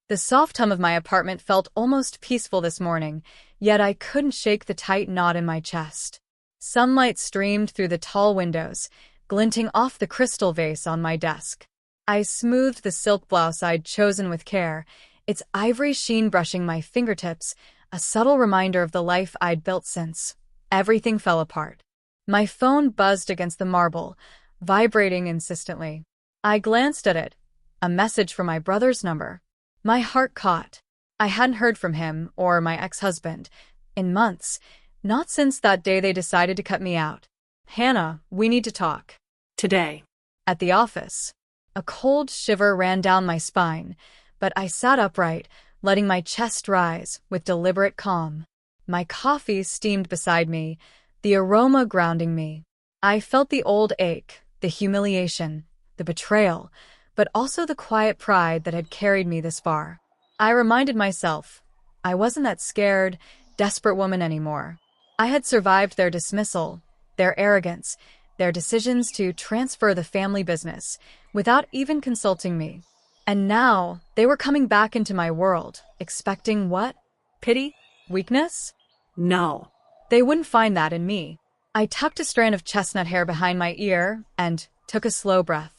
The soft hum of my apartment felt almost peaceful this morning, yet I couldn't shake the tight knot in my chest. Sunlight streamed through the tall windows, glinting off the crystal vase on my desk. I smoothed the silk blouse I'd chosen with care, its ivory sheen brushing my fingertips, a subtle reminder of the life I'd built since everything fell apart. My phone buzzed against the marble, vibrating insistently. I glanced at it, a message from my brother's number. My heart caught. I hadn't heard from him, or my ex-husband, in months, not since that day they decided to cut me out. "Hannah, we need to talk." Today. At the office. A cold shiver ran down my spine, but I sat upright, letting my chest rise with deliberate calm. My coffee steamed beside me, the aroma grounding me. I felt the old ache, the humiliation, the betrayal, but also the quiet pride that had carried me this far. I reminded myself, I wasn't that scared, desperate woman anymore. I had survived their dismissal, their arrogance, their decisions to transfer the family business without even consulting me. And now, they were coming back into my world, expecting what? Pity? Weakness? No. They wouldn't find that in me. I tucked a strand of chestnut hair behind my ear and took a slow breath.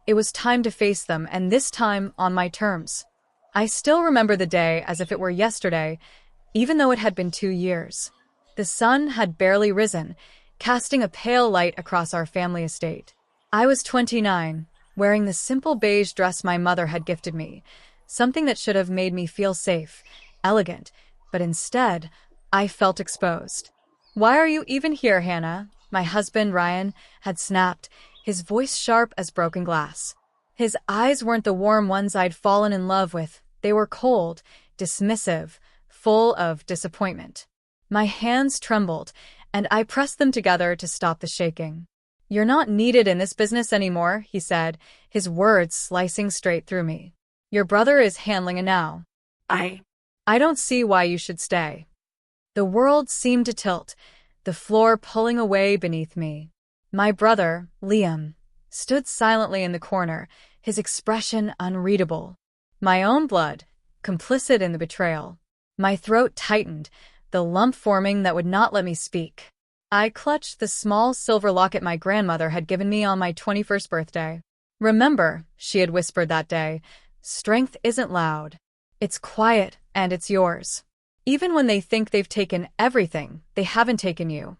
It was time to face them, and this time on my terms. I still remember the day as if it were yesterday, even though it had been 2 years. The sun had barely risen, casting a pale light across our family estate. I was 29, wearing the simple beige dress my mother had gifted me, something that should have made me feel safe, elegant, but instead, I felt exposed. "Why are you even here, Hannah?" My husband, Ryan, had snapped, his voice sharp as broken glass. His eyes weren't the warm ones I'd fallen in love with. They were cold, dismissive, full of disappointment. My hands trembled, and I pressed them together to stop the shaking. "You're not needed in this business anymore," he said, his words slicing straight through me. "Your brother is handling it now. I don't see why you should stay." The world seemed to tilt, the floor pulling away beneath me. My brother, Liam, stood silently in the corner, his expression unreadable. My own blood, complicit in the betrayal. My throat tightened, the lump forming that would not let me speak. I clutched the small silver locket my grandmother had given me on my 21st birthday. "Remember," she had whispered that day, "strength isn't loud. It's quiet, and it's yours. Even when they think they've taken everything, they haven't taken you."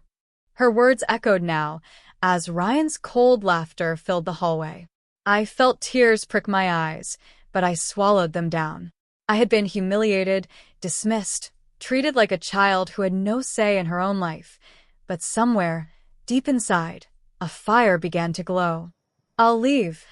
Her words echoed now, as Ryan's cold laughter filled the hallway. I felt tears prick my eyes, but I swallowed them down. I had been humiliated, dismissed, treated like a child who had no say in her own life. But somewhere, deep inside, a fire began to glow. "I'll leave,"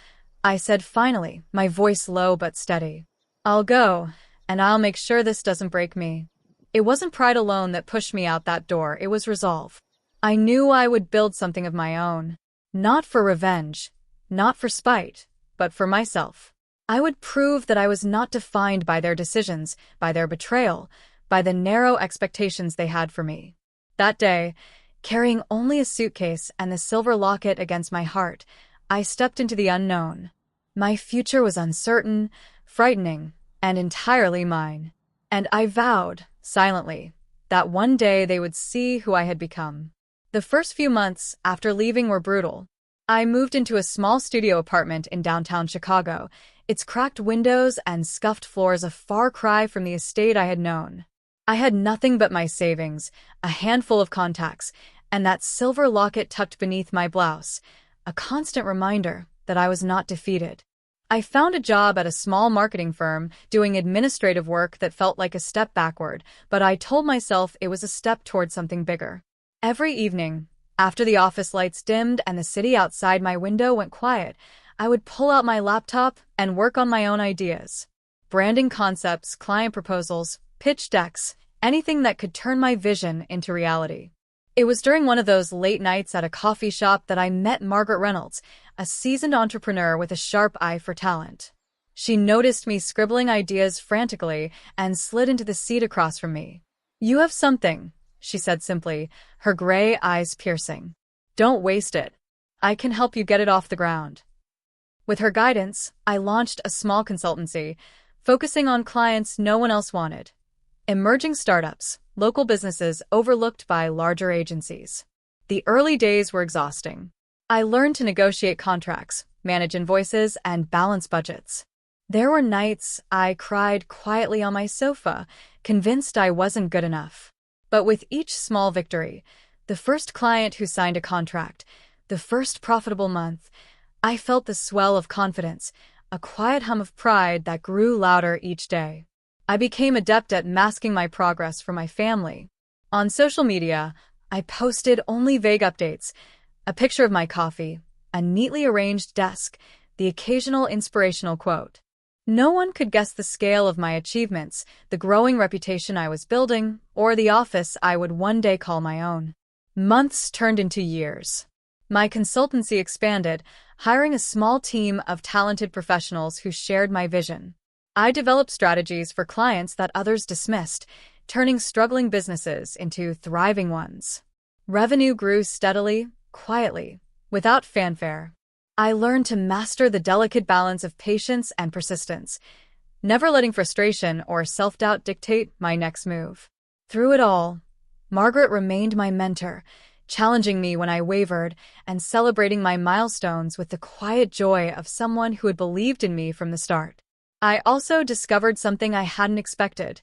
I said finally, my voice low but steady. "I'll go, and I'll make sure this doesn't break me." It wasn't pride alone that pushed me out that door, it was resolve. I knew I would build something of my own. Not for revenge, not for spite, but for myself. I would prove that I was not defined by their decisions, by their betrayal, by the narrow expectations they had for me. That day, carrying only a suitcase and the silver locket against my heart, I stepped into the unknown. My future was uncertain, frightening, and entirely mine. And I vowed, silently, that one day they would see who I had become. The first few months after leaving were brutal. I moved into a small studio apartment in downtown Chicago, its cracked windows and scuffed floors a far cry from the estate I had known. I had nothing but my savings, a handful of contacts, and that silver locket tucked beneath my blouse, a constant reminder that I was not defeated. I found a job at a small marketing firm doing administrative work that felt like a step backward, but I told myself it was a step toward something bigger. Every evening, after the office lights dimmed and the city outside my window went quiet, I would pull out my laptop and work on my own ideas. Branding concepts, client proposals, pitch decks, anything that could turn my vision into reality. It was during one of those late nights at a coffee shop that I met Margaret Reynolds, a seasoned entrepreneur with a sharp eye for talent. She noticed me scribbling ideas frantically and slid into the seat across from me. "You have something," she said simply, her gray eyes piercing. "Don't waste it. I can help you get it off the ground." With her guidance, I launched a small consultancy, focusing on clients no one else wanted. Emerging startups, local businesses overlooked by larger agencies. The early days were exhausting. I learned to negotiate contracts, manage invoices, and balance budgets. There were nights I cried quietly on my sofa, convinced I wasn't good enough. But with each small victory, the first client who signed a contract, the first profitable month, I felt the swell of confidence, a quiet hum of pride that grew louder each day. I became adept at masking my progress from my family. On social media, I posted only vague updates, a picture of my coffee, a neatly arranged desk, the occasional inspirational quote. No one could guess the scale of my achievements, the growing reputation I was building, or the office I would one day call my own. Months turned into years. My consultancy expanded, hiring a small team of talented professionals who shared my vision. I developed strategies for clients that others dismissed, turning struggling businesses into thriving ones. Revenue grew steadily, quietly, without fanfare. I learned to master the delicate balance of patience and persistence, never letting frustration or self-doubt dictate my next move. Through it all, Margaret remained my mentor, challenging me when I wavered and celebrating my milestones with the quiet joy of someone who had believed in me from the start. I also discovered something I hadn't expected,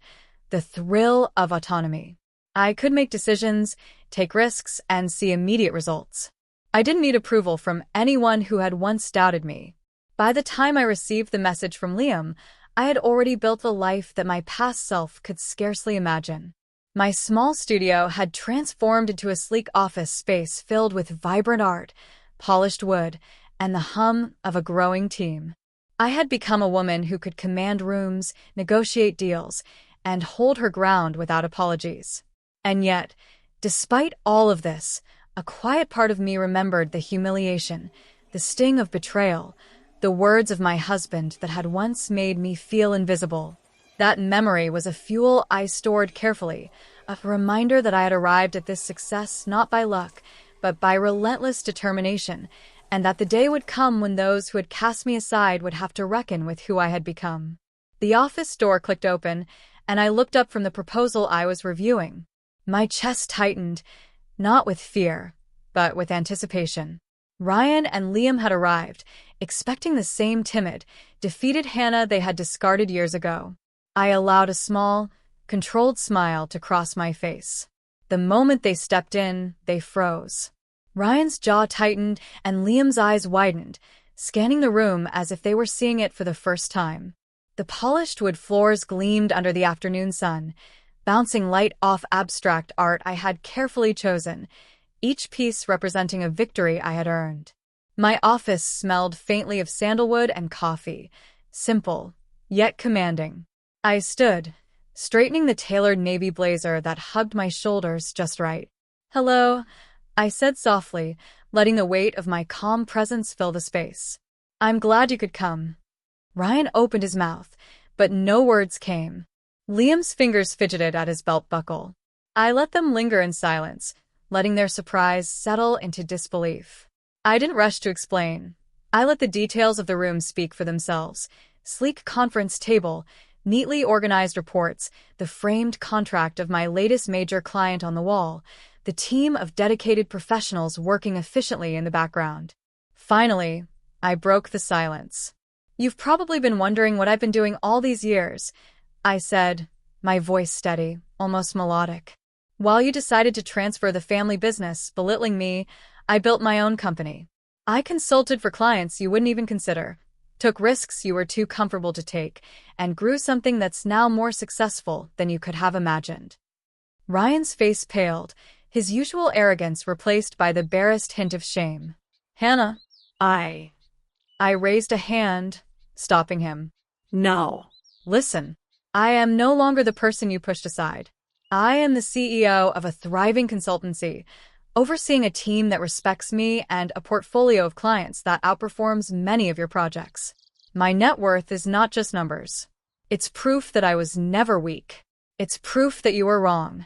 the thrill of autonomy. I could make decisions, take risks, and see immediate results. I didn't need approval from anyone who had once doubted me. By the time I received the message from Liam, I had already built the life that my past self could scarcely imagine. My small studio had transformed into a sleek office space filled with vibrant art, polished wood, and the hum of a growing team. I had become a woman who could command rooms, negotiate deals, and hold her ground without apologies. And yet, despite all of this, a quiet part of me remembered the humiliation, the sting of betrayal, the words of my husband that had once made me feel invisible. That memory was a fuel I stored carefully, a reminder that I had arrived at this success not by luck, but by relentless determination, and that the day would come when those who had cast me aside would have to reckon with who I had become. The office door clicked open, and I looked up from the proposal I was reviewing. My chest tightened, not with fear, but with anticipation. Ryan and Liam had arrived, expecting the same timid, defeated Hannah they had discarded years ago. I allowed a small, controlled smile to cross my face. The moment they stepped in, they froze. Ryan's jaw tightened and Liam's eyes widened, scanning the room as if they were seeing it for the first time. The polished wood floors gleamed under the afternoon sun, bouncing light off abstract art I had carefully chosen, each piece representing a victory I had earned. My office smelled faintly of sandalwood and coffee, simple, yet commanding. I stood, straightening the tailored navy blazer that hugged my shoulders just right. "Hello," I said softly, letting the weight of my calm presence fill the space. "I'm glad you could come." Ryan opened his mouth, but no words came. Liam's fingers fidgeted at his belt buckle. I let them linger in silence, letting their surprise settle into disbelief. I didn't rush to explain. I let the details of the room speak for themselves. Sleek conference table, neatly organized reports, the framed contract of my latest major client on the wall, the team of dedicated professionals working efficiently in the background. Finally, I broke the silence. "You've probably been wondering what I've been doing all these years," I said, my voice steady, almost melodic. "While you decided to transfer the family business, belittling me, I built my own company. I consulted for clients you wouldn't even consider, took risks you were too comfortable to take, and grew something that's now more successful than you could have imagined." Ryan's face paled, his usual arrogance replaced by the barest hint of shame. "Hannah." I raised a hand, stopping him. "No. Listen. I am no longer the person you pushed aside. I am the CEO of a thriving consultancy, overseeing a team that respects me and a portfolio of clients that outperforms many of your projects. My net worth is not just numbers. It's proof that I was never weak. It's proof that you were wrong."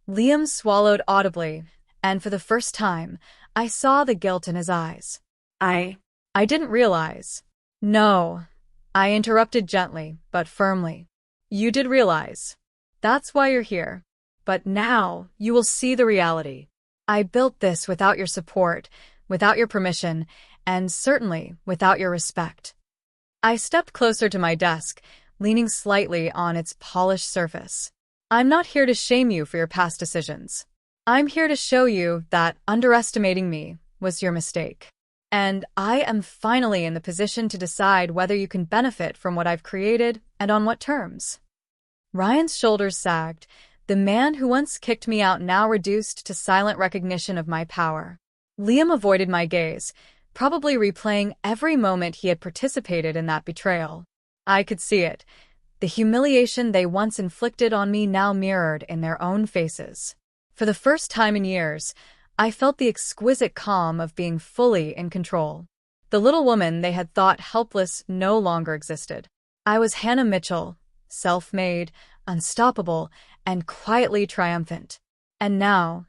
Liam swallowed audibly, and for the first time, I saw the guilt in his eyes. I didn't realize. No, I interrupted gently, but firmly. You did realize. That's why you're here. But now, you will see the reality. I built this without your support, without your permission, and certainly without your respect. I stepped closer to my desk, leaning slightly on its polished surface. I'm not here to shame you for your past decisions. I'm here to show you that underestimating me was your mistake. And I am finally in the position to decide whether you can benefit from what I've created and on what terms. Ryan's shoulders sagged. The man who once kicked me out now reduced to silent recognition of my power. Liam avoided my gaze, probably replaying every moment he had participated in that betrayal. I could see it. The humiliation they once inflicted on me now mirrored in their own faces. For the first time in years, I felt the exquisite calm of being fully in control. The little woman they had thought helpless no longer existed. I was Hannah Mitchell, self-made, unstoppable, and quietly triumphant. And now,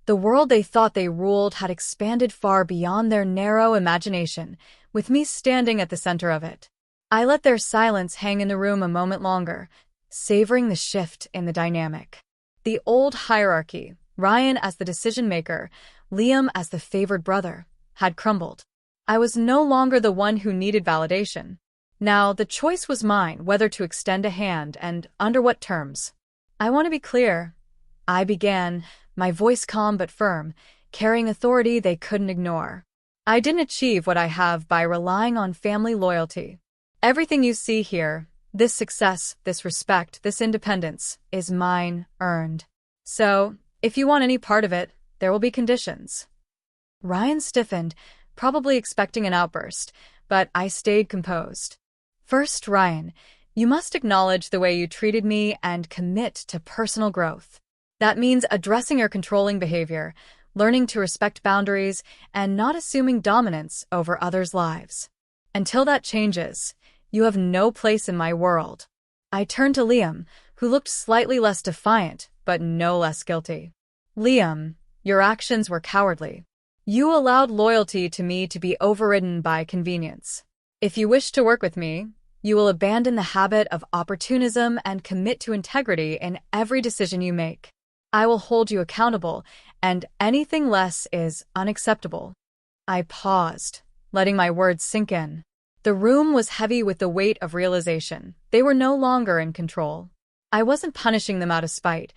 the world they thought they ruled had expanded far beyond their narrow imagination, with me standing at the center of it. I let their silence hang in the room a moment longer, savoring the shift in the dynamic. The old hierarchy, Ryan as the decision-maker, Liam as the favored brother, had crumbled. I was no longer the one who needed validation. Now, the choice was mine whether to extend a hand and under what terms. I want to be clear. I began, my voice calm but firm, carrying authority they couldn't ignore. I didn't achieve what I have by relying on family loyalty. Everything you see here, this success, this respect, this independence, is mine, earned. So, if you want any part of it, there will be conditions. Ryan stiffened, probably expecting an outburst, but I stayed composed. First, Ryan, you must acknowledge the way you treated me and commit to personal growth. That means addressing your controlling behavior, learning to respect boundaries, and not assuming dominance over others' lives. Until that changes, you have no place in my world. I turned to Liam, who looked slightly less defiant, but no less guilty. Liam, your actions were cowardly. You allowed loyalty to me to be overridden by convenience. If you wish to work with me, you will abandon the habit of opportunism and commit to integrity in every decision you make. I will hold you accountable, and anything less is unacceptable. I paused, letting my words sink in. The room was heavy with the weight of realization. They were no longer in control. I wasn't punishing them out of spite.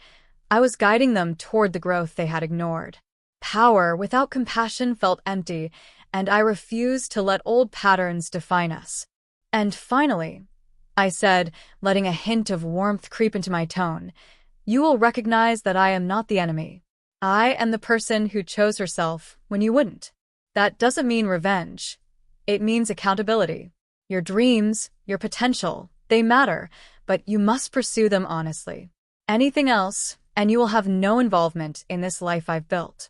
I was guiding them toward the growth they had ignored. Power without compassion felt empty, and I refused to let old patterns define us. And finally, I said, letting a hint of warmth creep into my tone, you will recognize that I am not the enemy. I am the person who chose herself when you wouldn't. That doesn't mean revenge. It means accountability. Your dreams, your potential, they matter, but you must pursue them honestly. Anything else, and you will have no involvement in this life I've built.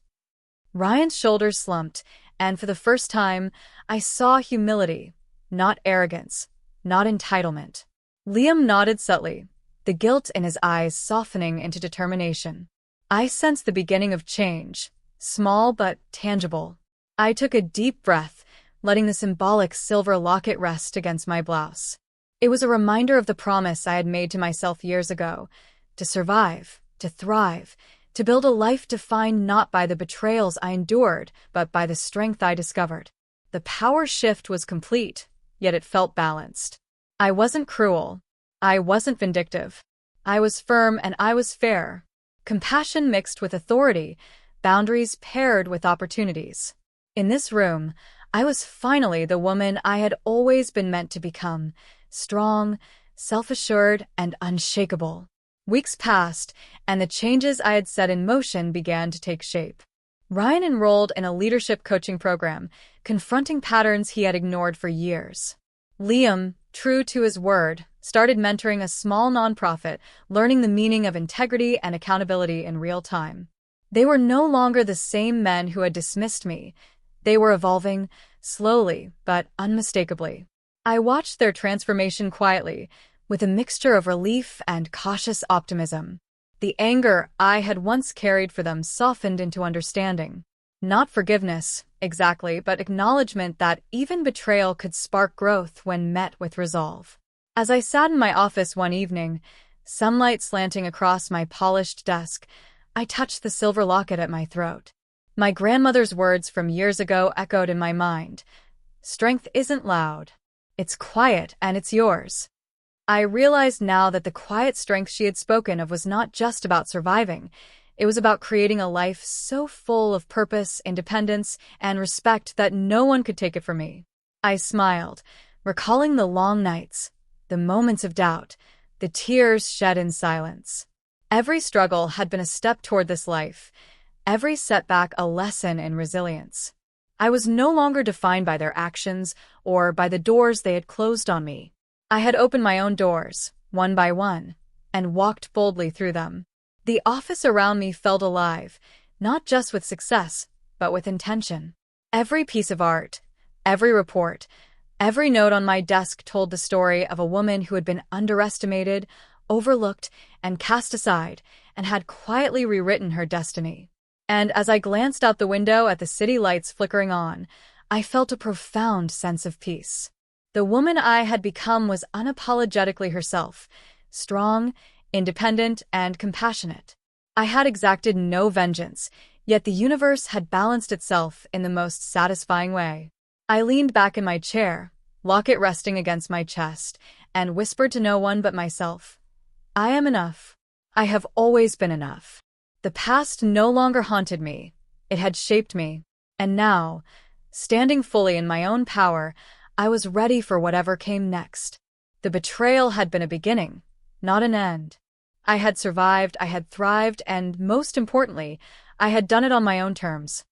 Ryan's shoulders slumped, and for the first time, I saw humility, not arrogance, not entitlement. Liam nodded subtly, the guilt in his eyes softening into determination. I sensed the beginning of change, small but tangible. I took a deep breath, letting the symbolic silver locket rest against my blouse. It was a reminder of the promise I had made to myself years ago, to survive, to thrive, to build a life defined not by the betrayals I endured, but by the strength I discovered. The power shift was complete, yet it felt balanced. I wasn't cruel. I wasn't vindictive. I was firm and I was fair. Compassion mixed with authority, boundaries paired with opportunities. In this room, I was finally the woman I had always been meant to become, strong, self-assured, and unshakable. Weeks passed, and the changes I had set in motion began to take shape. Ryan enrolled in a leadership coaching program, confronting patterns he had ignored for years. Liam, true to his word, started mentoring a small nonprofit, learning the meaning of integrity and accountability in real time. They were no longer the same men who had dismissed me. They were evolving, slowly but unmistakably. I watched their transformation quietly, with a mixture of relief and cautious optimism. The anger I had once carried for them softened into understanding. Not forgiveness, exactly, but acknowledgement that even betrayal could spark growth when met with resolve. As I sat in my office one evening, sunlight slanting across my polished desk, I touched the silver locket at my throat. My grandmother's words from years ago echoed in my mind. Strength isn't loud. It's quiet, and it's yours. I realized now that the quiet strength she had spoken of was not just about surviving. It was about creating a life so full of purpose, independence, and respect that no one could take it from me. I smiled, recalling the long nights, the moments of doubt, the tears shed in silence. Every struggle had been a step toward this life, every setback a lesson in resilience. I was no longer defined by their actions or by the doors they had closed on me. I had opened my own doors, one by one, and walked boldly through them. The office around me felt alive, not just with success, but with intention. Every piece of art, every report, every note on my desk told the story of a woman who had been underestimated, overlooked, and cast aside, and had quietly rewritten her destiny. And as I glanced out the window at the city lights flickering on, I felt a profound sense of peace. The woman I had become was unapologetically herself, strong, independent, and compassionate. I had exacted no vengeance, yet the universe had balanced itself in the most satisfying way. I leaned back in my chair, locket resting against my chest, and whispered to no one but myself, I am enough. I have always been enough. The past no longer haunted me. It had shaped me. And now, standing fully in my own power, I was ready for whatever came next. The betrayal had been a beginning, not an end. I had survived, I had thrived, and most importantly, I had done it on my own terms.